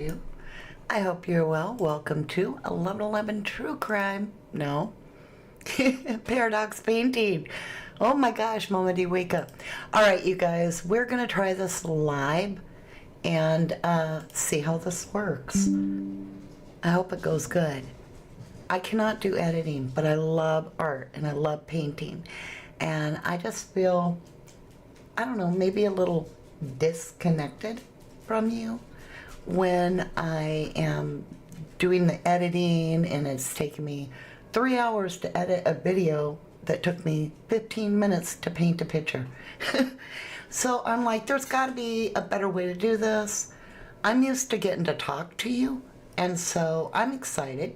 You. I hope you're well. Welcome to 1111 True Crime. No. Paradox Painting. Oh my gosh, Mama D, wake up. All right, you guys, we're going to try this live and see how this works. I hope it goes good. I cannot do editing, but I love art and I love painting. And I just feel, I don't know, maybe a little disconnected from you when I am doing the editing, and it's taken me 3 hours to edit a video that took me 15 minutes to paint a picture. So I'm like, there's got to be a better way to do this. I'm used to getting to talk to you, and so I'm excited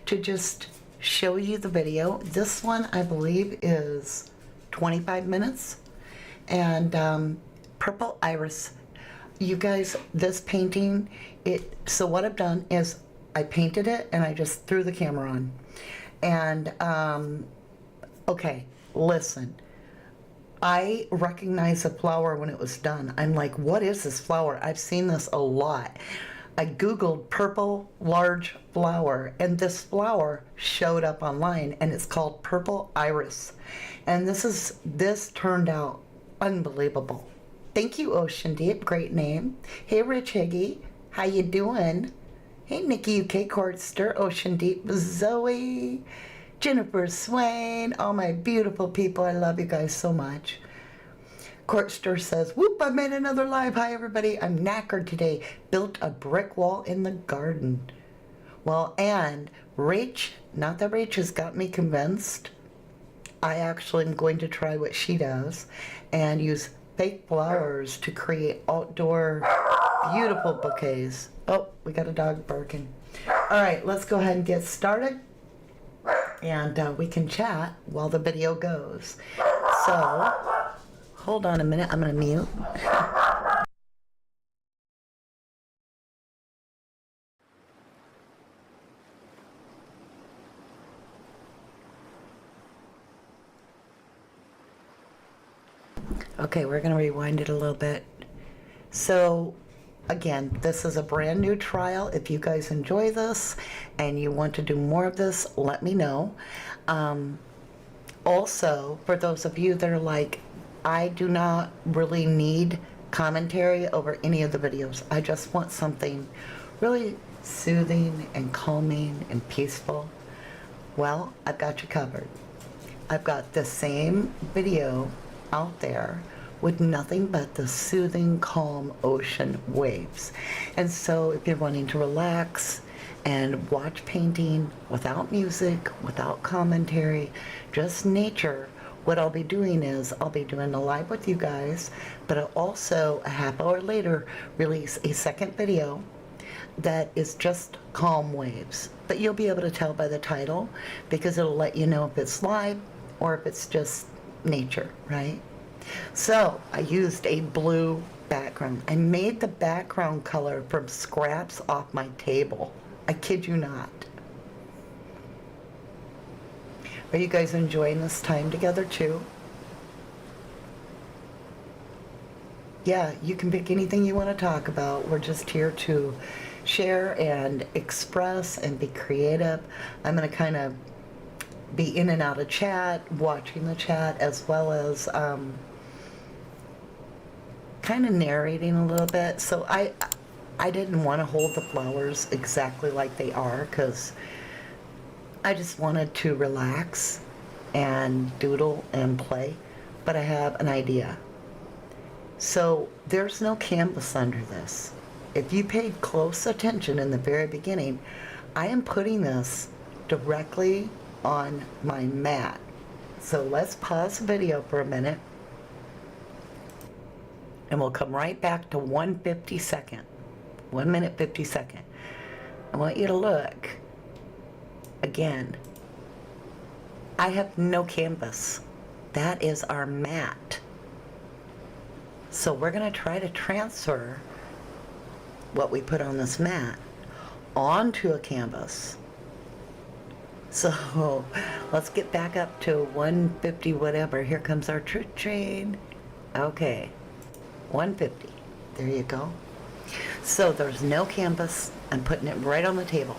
to just show you the video. This one, I believe, is 25 minutes, and Purple Iris. You guys, this painting, so what I've done is I painted it and I just threw the camera on. And, okay, listen. I recognized the flower when it was done. I'm like, what is this flower? I've seen this a lot. I Googled purple large flower, and this flower showed up online, and it's called Purple Iris. And this turned out unbelievable. Thank you, Ocean Deep. Great name. Hey, Rich Higgy. How you doing? Hey, Nikki UK Courtster, Ocean Deep, Zoe, Jennifer Swain, all my beautiful people. I love you guys so much. Courtster says, whoop, I made another live. Hi, everybody. I'm knackered today. Built a brick wall in the garden. Well, and Rach, not that Rach has got me convinced. I actually am going to try what she does and use fake flowers to create outdoor beautiful bouquets. Oh, we got a dog barking. All right, let's go ahead and get started, and we can chat while the video goes. So hold on a minute, I'm gonna mute. Okay, we're going to rewind it a little bit. So, again, this is a brand new trial. If you guys enjoy this and you want to do more of this, let me know. Also, for those of you that are like, I do not really need commentary over any of the videos. I just want something really soothing and calming and peaceful. Well, I've got you covered. I've got the same video out there with nothing but the soothing, calm ocean waves. And so if you're wanting to relax and watch painting without music, without commentary, just nature, what I'll be doing is I'll be doing a live with you guys, but I'll also a half hour later release a second video that is just calm waves. But you'll be able to tell by the title, because it'll let you know if it's live or if it's just nature, right? So I used a blue background. I made the background color from scraps off my table. I kid you not. Are you guys enjoying this time together too? Yeah, you can pick anything you want to talk about. We're just here to share and express and be creative. I'm going to kind of be in and out of chat, watching the chat, as well as kind of narrating a little bit. So I didn't want to hold the flowers exactly like they are, because I just wanted to relax and doodle and play, but I have an idea. So there's no canvas under this. If you paid close attention in the very beginning, I am putting this directly on my mat. So let's pause the video for a minute, and we'll come right back to 1:52. 1 minute 50 second. I want you to look again. I have no canvas. That is our mat. So we're going to try to transfer what we put on this mat onto a canvas. So let's get back up to 150 whatever. Here comes our truth train. Okay, 150. There you go. So there's no canvas. I'm putting it right on the table.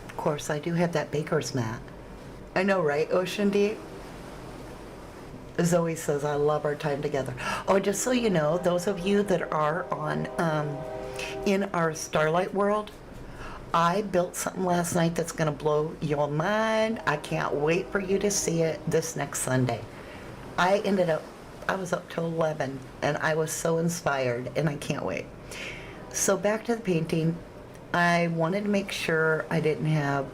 Of course, I do have that baker's mat. I know, right, Ocean Deep? Zoe says, I love our time together. Oh, just so you know, those of you that are on, in our Starlight world, I built something last night that's going to blow your mind. I can't wait for you to see it this next Sunday. I was up till 11, and I was so inspired, and I can't wait. So back to the painting. I wanted to make sure I didn't have,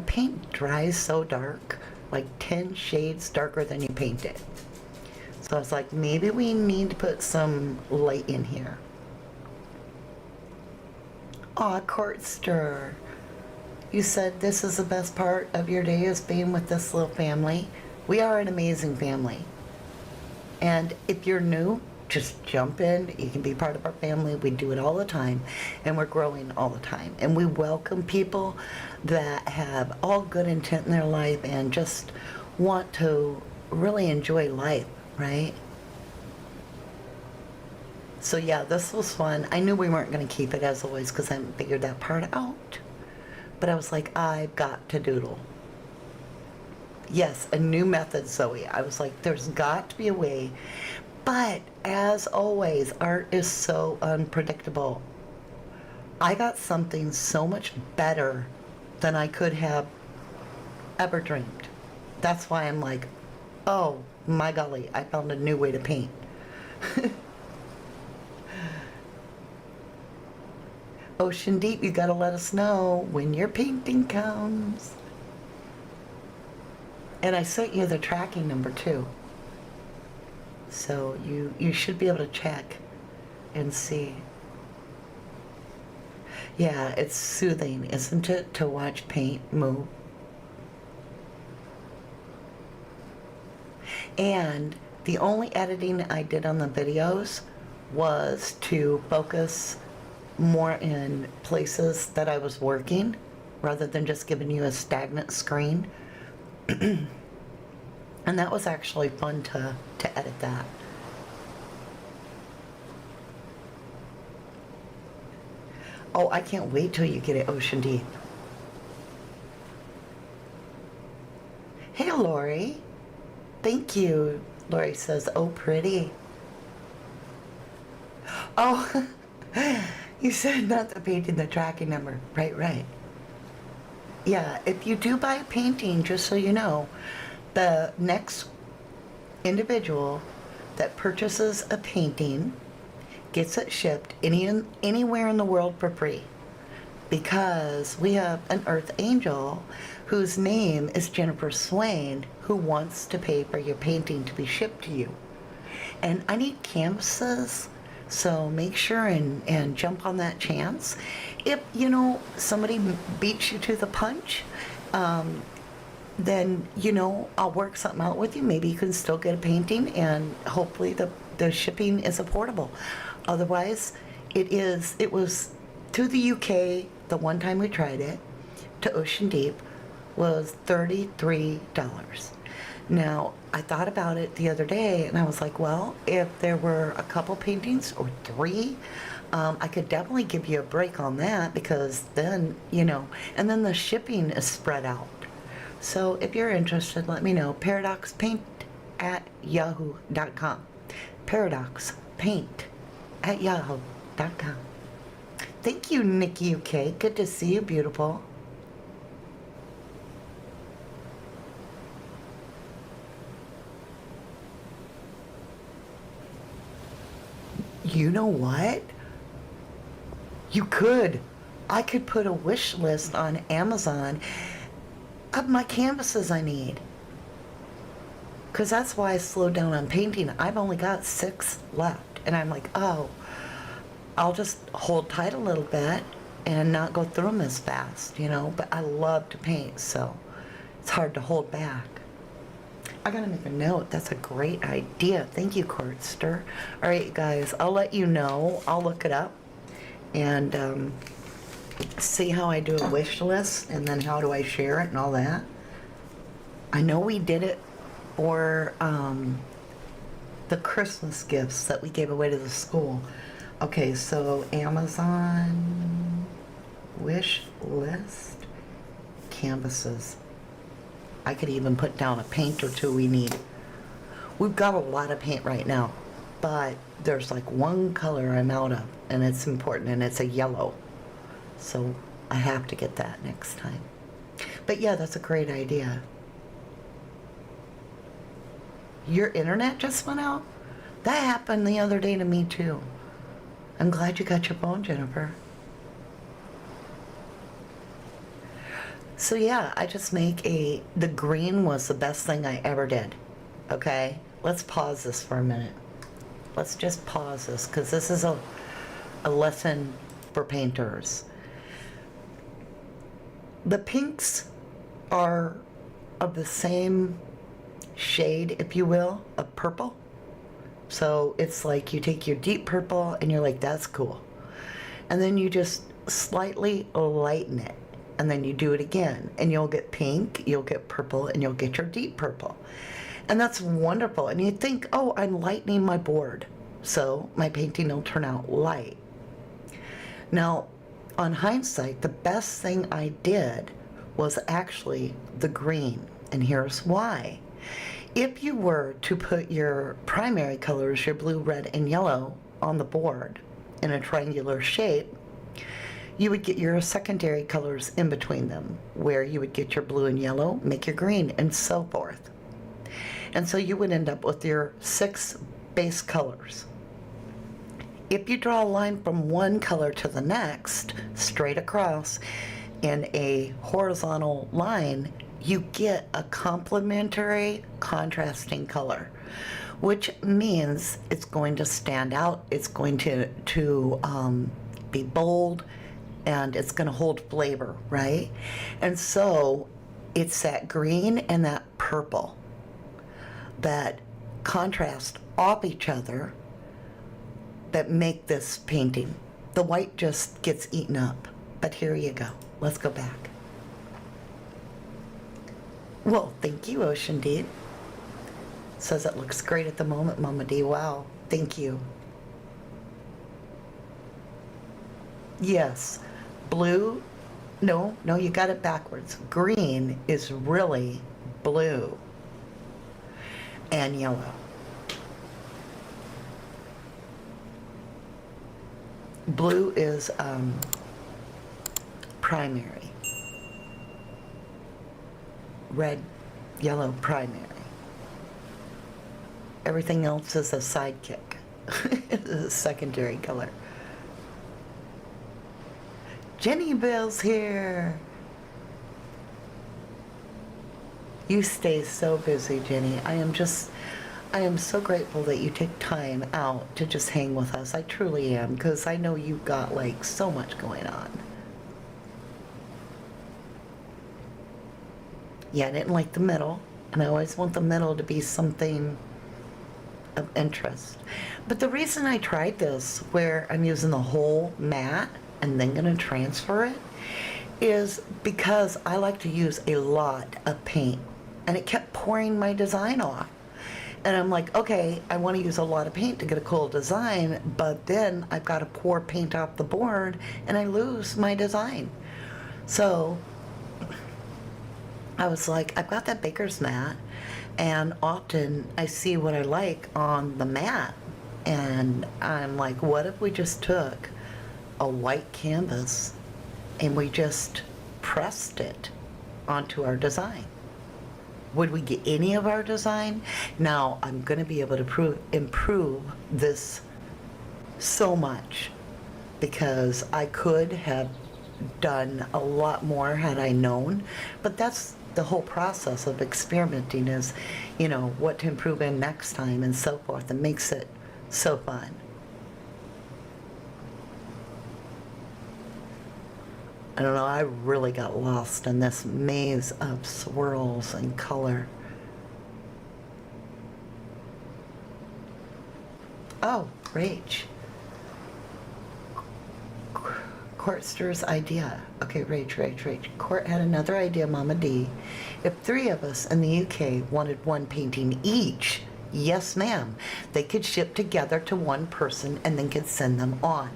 paint dries so dark, like 10 shades darker than you paint it. So I was like, maybe we need to put some light in here. Aw, Courtster, you said this is the best part of your day is being with this little family. We are an amazing family. And if you're new, just jump in. You can be part of our family. We do it all the time, and we're growing all the time. And we welcome people that have all good intent in their life and just want to really enjoy life, right? So yeah, this was fun. I knew we weren't going to keep it as always because I hadn't figured that part out. But I was like, I've got to doodle. Yes, a new method, Zoe. I was like, there's got to be a way. But as always, art is so unpredictable. I got something so much better than I could have ever dreamed. That's why I'm like, oh my golly, I found a new way to paint. Ocean Deep, you gotta let us know when your painting comes. And I sent you the tracking number too. So you should be able to check and see. Yeah, it's soothing, isn't it, to watch paint move? And the only editing I did on the videos was to focus more in places that I was working rather than just giving you a stagnant screen. And that was actually fun to edit that. Oh, I can't wait till you get it, Ocean Deep. Hey, Lori. Thank you. Lori says, oh, pretty. Oh, you said not the painting, the tracking number. Right. Yeah, if you do buy a painting, just so you know, the next individual that purchases a painting gets it shipped anywhere in the world for free, because we have an earth angel whose name is Jennifer Swain, who wants to pay for your painting to be shipped to you. And I need canvases, so make sure and jump on that chance. If somebody beats you to the punch, then I'll work something out with you. Maybe you can still get a painting, and hopefully the shipping is affordable. Otherwise, it was to the UK the one time we tried it, to Ocean Deep, was $33. Now, I thought about it the other day, and I was like, well, if there were a couple paintings or three, I could definitely give you a break on that, because then, and then the shipping is spread out. So if you're interested, let me know. paradoxpaint@yahoo.com. paradoxpaint@yahoo.com. Thank you, Nikki UK. Good to see you, beautiful. You know what? I could put a wish list on Amazon of my canvases I need. Because that's why I slowed down on painting. I've only got 6 left. And I'm like, oh, I'll just hold tight a little bit and not go through them as fast, But I love to paint, so it's hard to hold back. I gotta make a note. That's a great idea. Thank you, Courtster. All right, guys, I'll let you know. I'll look it up and see how I do a wish list, and then how do I share it and all that. I know we did it for the Christmas gifts that we gave away to the school. Okay, so Amazon wish list canvases. I could even put down a paint or two we need. We've got a lot of paint right now, but there's like one color I'm out of, and it's important, and it's a yellow. So I have to get that next time. But yeah, that's a great idea. Your internet just went out? That happened the other day to me too. I'm glad you got your phone, Jennifer. So yeah, I just the green was the best thing I ever did. Okay? Let's pause this for a minute. Let's just pause this, because this is a lesson for painters. The pinks are of the same shade, if you will, of purple. So it's like you take your deep purple and you're like, that's cool. And then you just slightly lighten it. And then you do it again. And you'll get pink, you'll get purple, and you'll get your deep purple. And that's wonderful. And you think, oh, I'm lightening my board, so my painting will turn out light. Now, on hindsight, the best thing I did was actually the green. And here's why. If you were to put your primary colors, your blue, red, and yellow, on the board in a triangular shape, you would get your secondary colors in between them, where you would get your blue and yellow, make your green, and so forth. And so you would end up with your 6 base colors. If you draw a line from one color to the next, straight across, in a horizontal line, you get a complementary contrasting color, which means it's going to stand out, it's going to be bold, and it's going to hold flavor, right? And so it's that green and that purple that contrast off each other that make this painting. The white just gets eaten up. But here you go. Let's go back. Well, thank you, Ocean Deep. Says it looks great at the moment, Mama D. Wow, thank you. Yes, blue, no, you got it backwards. Green is really blue and yellow. Blue is primary. Red, yellow, primary. Everything else is a sidekick. It's a secondary color. Jenny Bill's here. You stay so busy, Jenny. I am so grateful that you take time out to just hang with us. I truly am, because I know you've got like so much going on. Yeah, I didn't like the middle, and I always want the middle to be something of interest. But the reason I tried this, where I'm using the whole mat and then gonna transfer it, is because I like to use a lot of paint, and it kept pouring my design off. And I'm like, okay, I want to use a lot of paint to get a cool design, but then I've got to pour paint off the board and I lose my design. So I was like, I've got that baker's mat, and often I see what I like on the mat, and I'm like, what if we just took a white canvas and we just pressed it onto our design? Would we get any of our design? Now, I'm going to be able to improve this so much, because I could have done a lot more had I known, but that's the whole process of experimenting, is, you know, what to improve in next time and so forth. It makes it so fun. I don't know, I really got lost in this maze of swirls and color. Oh, Rach. Courtster's idea. Okay, Rach. Court had another idea, Mama D. If 3 of us in the UK wanted one painting each, Yes, ma'am. They could ship together to one person and then could send them on.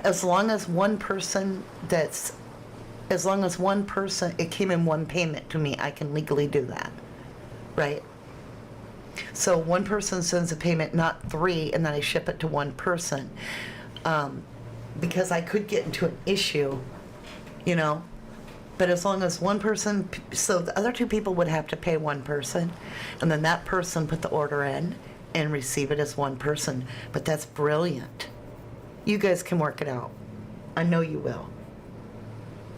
As long as one person it came in one payment to me, I can legally do that, right? So one person sends a payment, not three, and then I ship it to one person. Because I could get into an issue, you know, but as long as one person, so the other two people would have to pay one person, and then that person put the order in and receive it as one person. But that's brilliant. You guys can work it out. I know you will.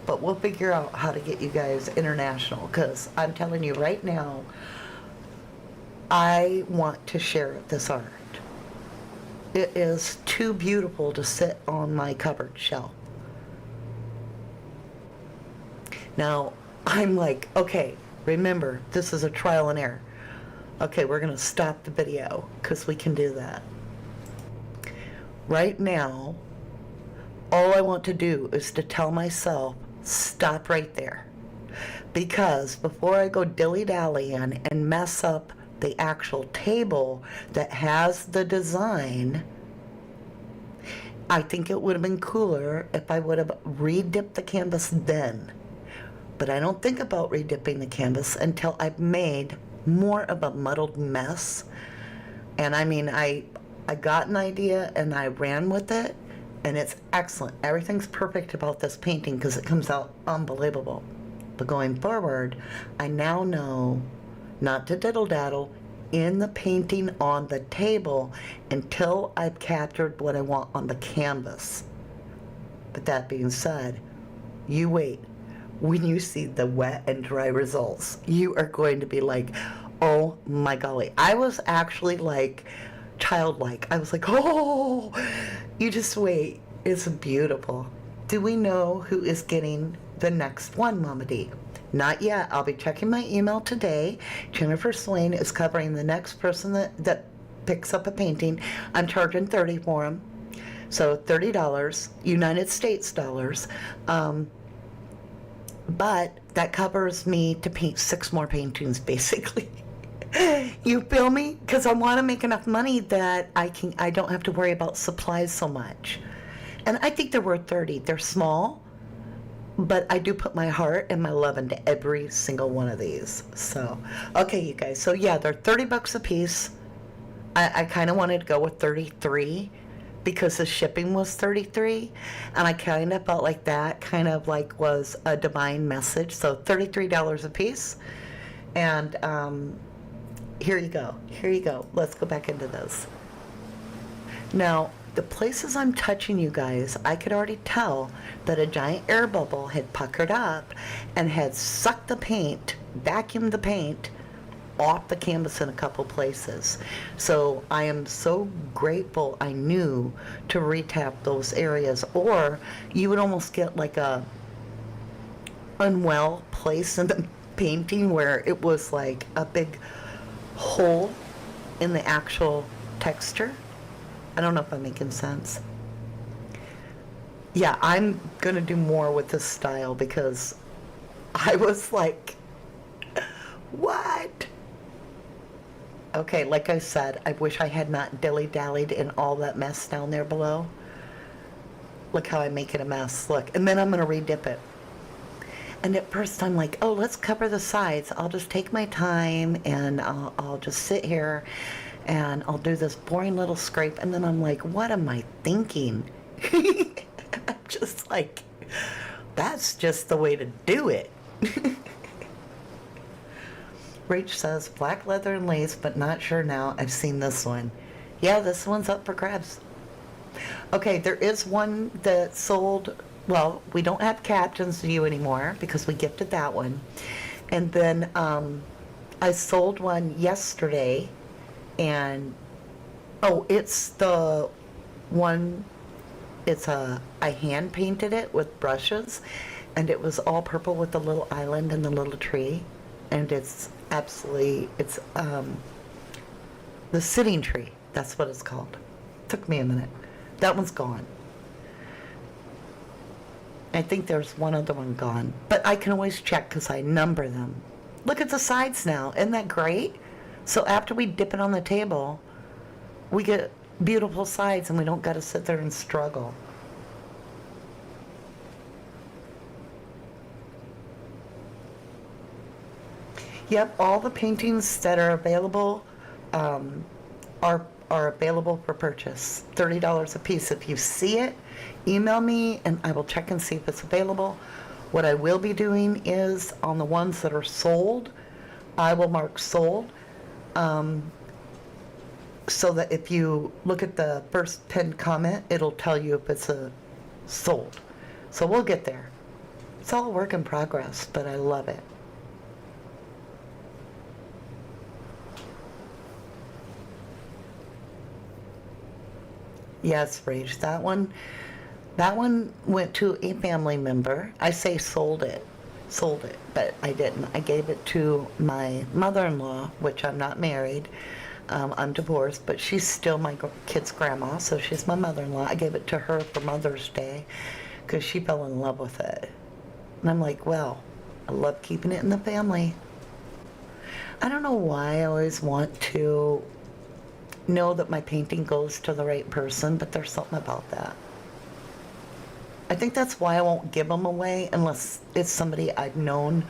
But we'll figure out how to get you guys international, because I'm telling you right now, I want to share this art. It is too beautiful to sit on my cupboard shelf. Now, I'm like, okay, remember, this is a trial and error. Okay, we're going to stop the video because we can do that. Right now, all I want to do is to tell myself, stop right there. Because before I go dilly-dallying and mess up the actual table that has the design, I think it would have been cooler if I would have re-dipped the canvas then. But I don't think about re-dipping the canvas until I've made more of a muddled mess. And I mean, I got an idea and I ran with it, and it's excellent. Everything's perfect about this painting because it comes out unbelievable. But going forward, I now know not to diddle-daddle in the painting on the table until I've captured what I want on the canvas. But that being said, you wait. When you see the wet and dry results, you are going to be like, oh my golly. I was actually like childlike. I was like, oh, you just wait. It's beautiful. Do we know who is getting the next one, Mama D? Not yet. I'll be checking my email today. Jennifer Swain is covering the next person that picks up a painting. I'm charging $30 for them. So $30, United States dollars. But that covers me to paint 6 more paintings, basically. You feel me? Because I want to make enough money that I don't have to worry about supplies so much. And I think they're worth $30. They're small, but I do put my heart and my love into every single one of these. So, okay, you guys. So yeah, they're $30 a piece. I kind of wanted to go with 33 because the shipping was 33, and I kind of felt like that kind of like was a divine message. So $33 a piece. And here you go. Here you go. Let's go back into this. Now, the places I'm touching, you guys, I could already tell that a giant air bubble had puckered up and had sucked the paint, vacuumed the paint off the canvas in a couple places. So I am so grateful I knew to retap those areas, or you would almost get like a unwell place in the painting where it was like a big hole in the actual texture. I don't know if I'm making sense. Yeah, I'm gonna do more with this style because I was like, what? Okay, like I said, I wish I had not dilly-dallied in all that mess down there below. Look how I make it a mess, look. And then I'm gonna re-dip it. And at first I'm like, oh, let's cover the sides. I'll just take my time and I'll just sit here and I'll do this boring little scrape. And then I'm like, what am I thinking? I'm just like, that's just the way to do it. Rach says, black leather and lace, but not sure now. I've seen this one. Yeah, this one's up for grabs. Okay, there is one that sold, well, we don't have Captain's View anymore because we gifted that one. And then I sold one yesterday, and, oh, it's the one, I hand painted it with brushes, and it was all purple with the little island and the little tree. And it's absolutely, it's the sitting tree. That's what it's called. Took me a minute. That one's gone. I think there's one other one gone. But I can always check because I number them. Look at the sides now. Isn't that great? So after we dip it on the table, we get beautiful sides and we don't got to sit there and struggle. Yep, all the paintings that are available are available for purchase. $30 a piece. If you see it, email me and I will check and see if it's available. What I will be doing is on the ones that are sold, I will mark sold, so that if you look at the first pinned comment, it'll tell you if it's a sold. So we'll get there. It's all a work in progress, but I love it. Yes, Rach, that one went to a family member. I say sold it, but I didn't. I gave it to my mother-in-law, which I'm not married. I'm divorced, but she's still my kid's grandma, so she's my mother-in-law. I gave it to her for Mother's Day because she fell in love with it. And I'm like, well, I love keeping it in the family. I don't know why I always want to know that my painting goes to the right person, but there's something about that. I think that's why I won't give them away unless it's somebody I've known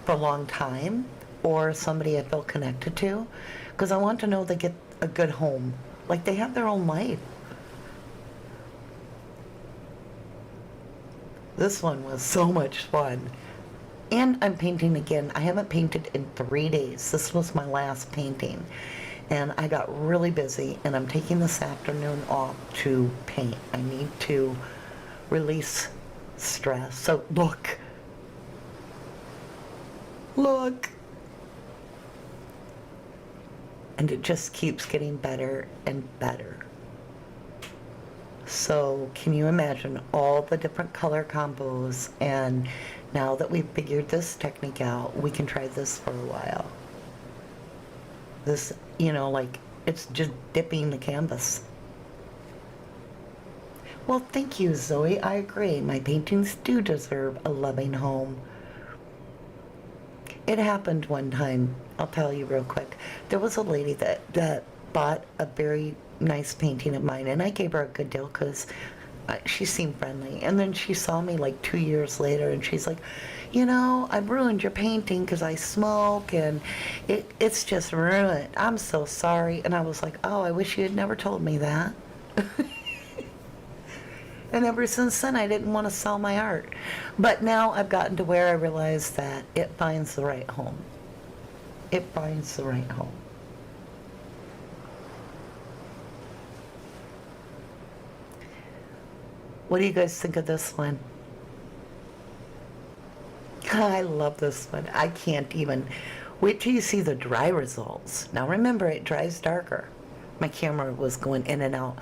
for a long time or somebody I feel connected to, because I want to know they get a good home, like they have their own life. This one was so much fun. And I'm painting again. I haven't painted in 3 days. This was my last painting. And I got really busy, and I'm taking this afternoon off to paint. I need to release stress. So look. Look. And it just keeps getting better and better. So can you imagine all the different color combos? And now that we've figured this technique out, we can try this for a while. This, you know, like, it's just dipping the canvas. Well, thank you, Zoe. I agree. My paintings do deserve a loving home. It happened one time. I'll tell you real quick. There was a lady that bought a very nice painting of mine, and I gave her a good deal because she seemed friendly. And then she saw me like 2 years later, and she's like, you know, I ruined your painting because I smoke, and it's just ruined. I'm so sorry. And I was like, oh, I wish you had never told me that. And ever since then, I didn't want to sell my art. But now I've gotten to where I realize that it finds the right home. It finds the right home. What do you guys think of this one? I love this one. I can't even. Wait till you see the dry results. Now remember, it dries darker. My camera was going in and out.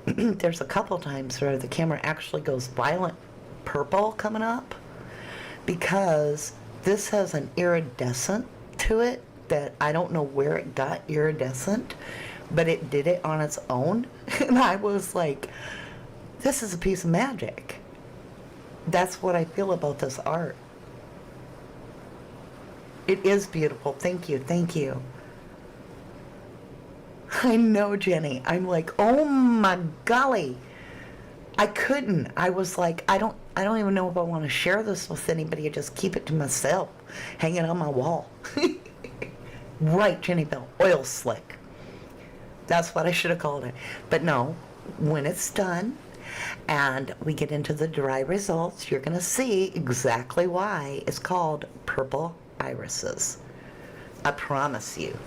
There's a couple times where the camera actually goes violent purple coming up because this has an iridescent to it that I don't know where it got iridescent, but it did it on its own. And I was like, this is a piece of magic. That's what I feel about this art. It is beautiful. Thank you. Thank you. I know, Jenny. I'm like, oh my golly. I couldn't. I was like, I don't even know if I want to share this with anybody. I just keep it to myself, hanging on my wall. Right, Jenny Bell. Oil slick. That's what I should have called it. But no, when it's done and we get into the dry results, you're going to see exactly why it's called purple irises. I promise you.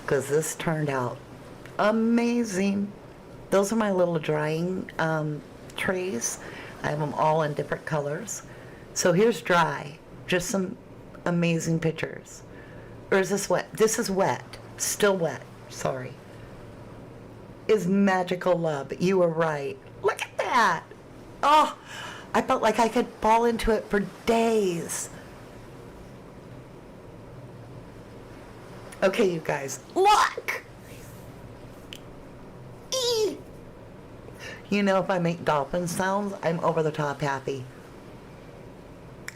Because this turned out amazing. Those are my little drying trays. I have them all in different colors. So here's dry. Just some amazing pictures. Or is this wet? This is wet. Still wet. Sorry. Is magical love. You were right. Look at that. Oh, I felt like I could fall into it for days. Okay, you guys, look! Eee! You know, if I make dolphin sounds, I'm over the top happy.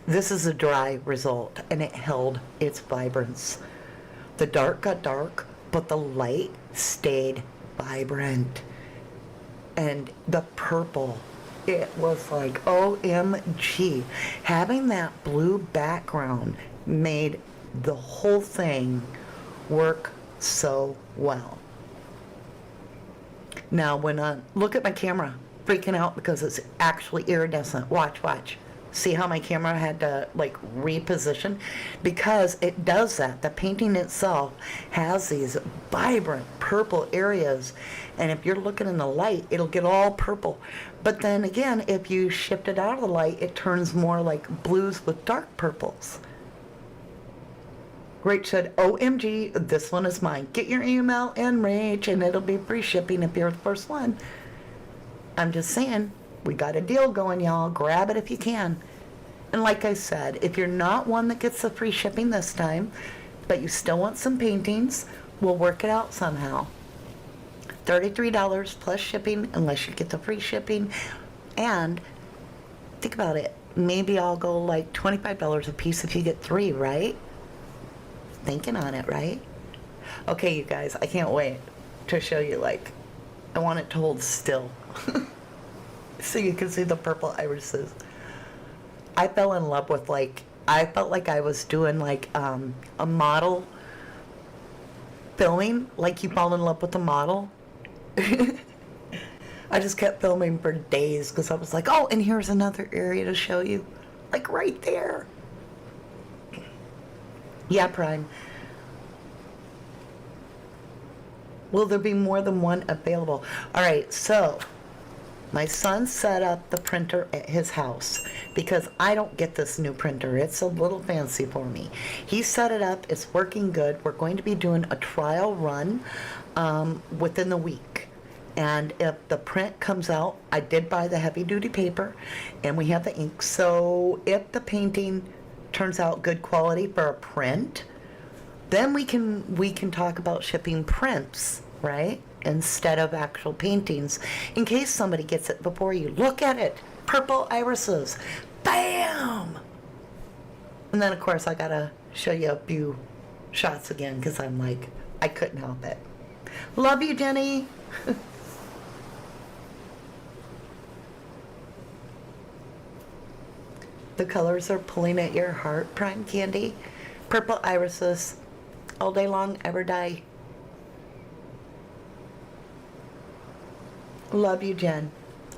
This is a dry result, and it held its vibrance The dark got dark, but the light stayed vibrant. And the purple, it was like OMG. Having that blue background made the whole thing work so well. Now when I look at my camera, freaking out because it's actually iridescent. Watch. See how my camera had to like reposition? Because it does that. The painting itself has these vibrant purple areas, and if you're looking in the light, it'll get all purple. But then again, if you shift it out of the light, it turns more like blues with dark purples. Rach said, OMG, this one is mine. Get your email in, Rach, and it'll be free shipping if you're the first one. I'm just saying, we got a deal going, y'all. Grab it if you can. And like I said, if you're not one that gets the free shipping this time, but you still want some paintings, we'll work it out somehow. $33 plus shipping, unless you get the free shipping. And think about it. Maybe I'll go like $25 a piece if you get 3, right? Thinking on it, right? Okay, you guys, I can't wait to show you. Like, I want it to hold still so you can see the purple irises. I fell in love with, like, I felt like I was doing like a model filming, like you fall in love with a model. I just kept filming for days because I was like, oh, and here's another area to show you, like right there. Yeah, Prime. Will there be more than one available? All right, so my son set up the printer at his house because I don't get this new printer. It's a little fancy for me. He set it up. It's working good. We're going to be doing a trial run within the week. And if the print comes out, I did buy the heavy duty paper and we have the ink. So if the painting turns out good quality for a print, then we can talk about shipping prints, right? Instead of actual paintings, in case somebody gets it before you. Look at it. Purple irises. Bam! And then, of course, I gotta show you a few shots again because I'm like, I couldn't help it. Love you, Jenny. The colors are pulling at your heart, Prime Candy. Purple irises. All day long, ever die. Love you, Jen.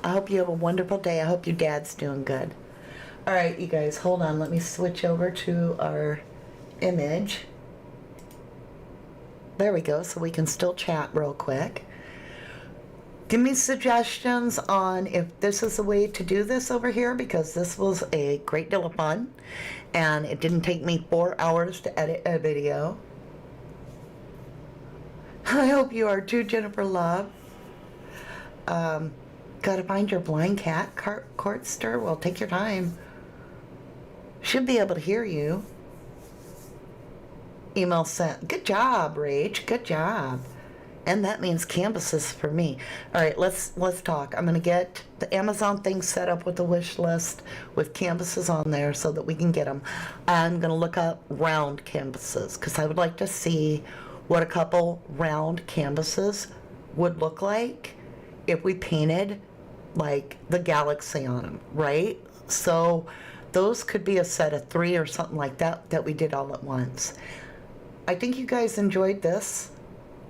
I hope you have a wonderful day. I hope your dad's doing good. All right, you guys, hold on. Let me switch over to our image. There we go, so we can still chat real quick. Give me suggestions on if this is the way to do this over here, because this was a great deal of fun, and it didn't take me 4 hours to edit a video. I hope you are too, Jennifer Love. Gotta find your blind cat, Courtster. Well, take your time. Should be able to hear you. Email sent. Good job, Rach. Good job. And that means canvases for me. All right, let's talk. I'm gonna get the Amazon thing set up with the wish list with canvases on there so that we can get them. I'm gonna look up round canvases because I would like to see what a couple round canvases would look like if we painted like the galaxy on them, right? So those could be a set of 3 or something like that we did all at once. I think you guys enjoyed this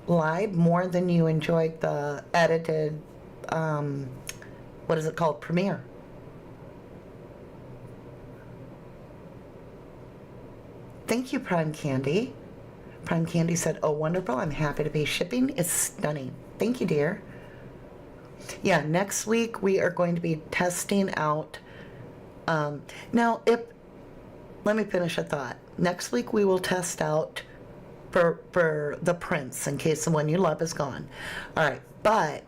live more than you enjoyed the edited, what is it called, Premiere. Thank you, Prime Candy. Prime Candy said, oh, wonderful. I'm happy to be shipping. It's stunning. Thank you, dear. Yeah, next week we are going to be testing out. Now, let me finish a thought. Next week we will test out for the prints in case the one you love is gone. All right, but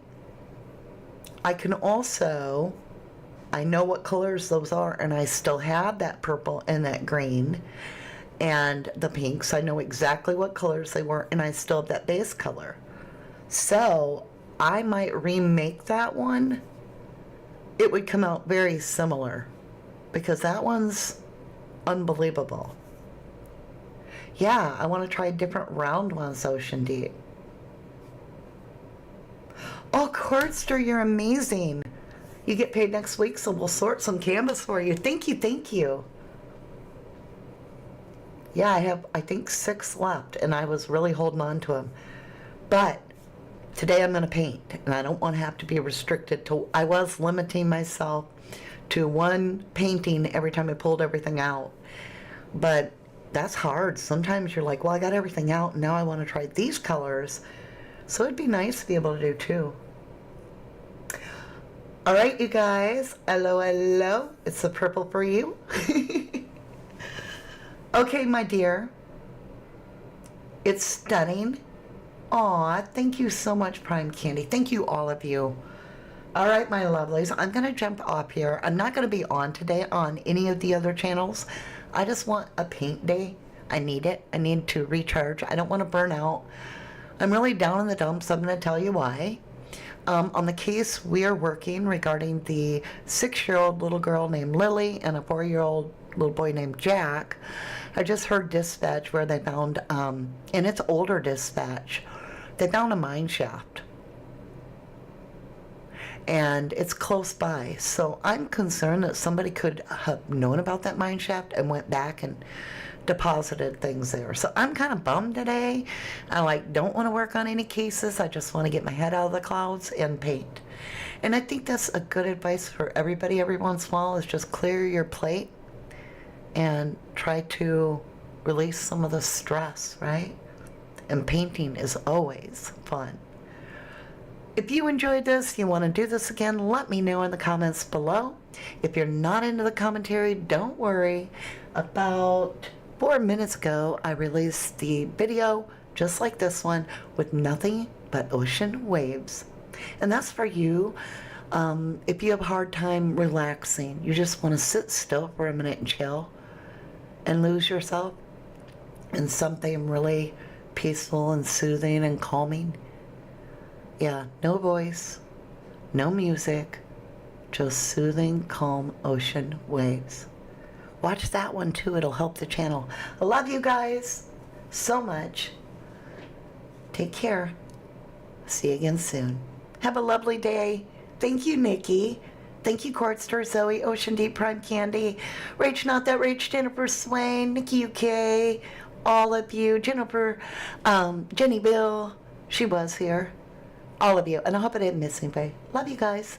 I can also, I know what colors those are, and I still have that purple and that green and the pinks. I know exactly what colors they were, and I still have that base color. So I might remake that one. It would come out very similar because that one's unbelievable. Yeah, I want to try different round ones, Ocean Deep. Oh, Cordster, you're amazing. You get paid next week, so we'll sort some canvas for you. Thank you, thank you. Yeah, I have, I think, 6 left, and I was really holding on to them. But today I'm going to paint, and I don't want to have to be restricted to, I was limiting myself to 1 painting every time I pulled everything out. But that's hard. Sometimes you're like, well, I got everything out, and now I want to try these colors. So it'd be nice to be able to do 2. All right, you guys. Hello, hello. It's the purple for you. Okay, my dear. It's stunning. Aw, thank you so much, Prime Candy. Thank you, all of you. All right, my lovelies, I'm going to jump off here. I'm not going to be on today on any of the other channels. I just want a paint day. I need it. I need to recharge. I don't want to burn out. I'm really down in the dumps. I'm going to tell you why. On the case we are working regarding the 6-year-old little girl named Lily and a 4-year-old little boy named Jack, I just heard dispatch where they found, and it's older dispatch, they found a mine shaft. And it's close by. So I'm concerned that somebody could have known about that mine shaft and went back and deposited things there. So I'm kind of bummed today. I don't want to work on any cases. I just want to get my head out of the clouds and paint. And I think that's a good advice for everybody every once in a while, is just clear your plate and try to release some of the stress, right? And painting is always fun. If you enjoyed this, you want to do this again, let me know in the comments below. If you're not into the commentary, don't worry. About 4 minutes ago, I released the video just like this one with nothing but ocean waves. And that's for you. If you have a hard time relaxing, you just want to sit still for a minute and chill and lose yourself in something really peaceful and soothing and calming. Yeah, no voice, no music, just soothing, calm ocean waves. Watch that one too, it'll help the channel. I love you guys so much. Take care. See you again soon. Have a lovely day. Thank you, Nikki. Thank you, Courtster, Zoe, Ocean Deep, Prime Candy, Rach Not That Rach, Jennifer Swain, Nikki UK, all of you, Jennifer, Jenny Bill, she was here. All of you, and I hope I didn't miss anybody. Love you guys.